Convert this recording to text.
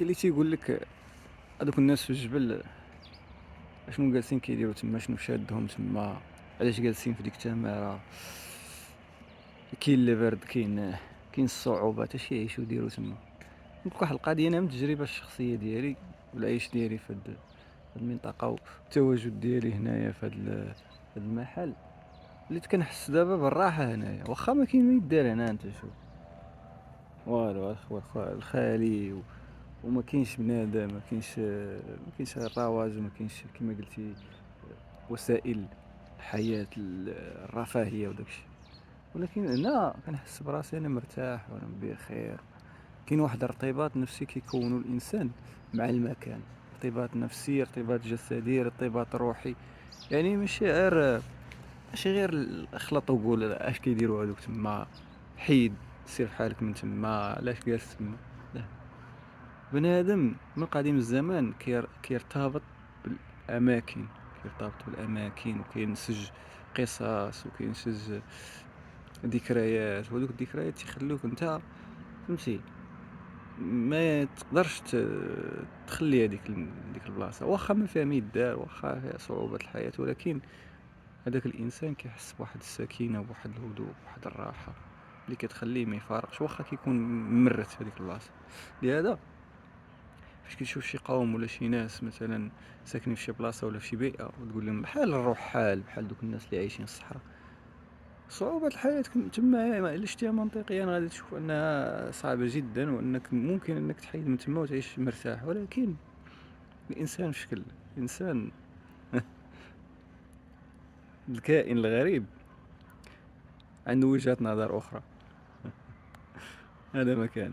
اللي تيقول لك هذوك الناس في الجبل اشنو جالسين كيديروا تما، شنو شادهم تما، علاش جالسين في ديك التماره، كاين اللي برد، كاين الصعوبات، اش يعيشوا يديروا تما. نقولك واحد القضيه، انا من التجربه الشخصيه ديالي والعيش ديالي في هاد المنطقه والتواجد ديالي هنايا في هاد المحل، وليت كنحس دابا بالراحه هنايا، واخا ما كاين ما يدار هنا. انت شوف، والو الخالي وما كاينش بنادم، ما كاينش الرواج، ما كاينش كما قلتي وسائل الحياة، الرفاهية وداكشي. ولكن هنا كنحس براسي انا مرتاح وانا بخير. كاين واحد الارتباط نفسي كيكونوا الانسان مع المكان، ارتباط نفسي، ارتباط جسدي، ارتباط روحي. يعني ماشي غير اخلط وقول اش كيديروا هذوك تما، حيد سير بحالك من تما، علاش جالس تما. لا، بنادم من قديم الزمان كيرتبط بالاماكن، وكينسج قصص، وكينسج ذكريات، وهذوك الذكريات تيخلوك انت فهمتي ما تقدرش تخلي ديك البلاصه، واخا ما فيها ما يدار، واخا فيها صعوبات الحياه، ولكن هذاك الانسان كيحس بواحد السكينه وبواحد الهدوء وبواحد الراحه اللي كتخليه ما يفارقش، واخا كيكون ممرت في هذيك البلاصه. لهذا فاش كتشوف شي قوم ولا شي ناس مثلا ساكنين في شي بلاصه ولا في شي بيئه، وتقول لهم بحال الرحال، بحال دوك الناس اللي عايشين في الصحراء، صعوبات الحياة تما إلا شتيها منطقيا غادي تشوف أنها صعبة جدا، وأنك ممكن أنك تحيد من تما وتعيش مرتاح. ولكن الإنسان في شكل الإنسان الكائن الغريب عنده وجهة نظر أخرى. هذا مكان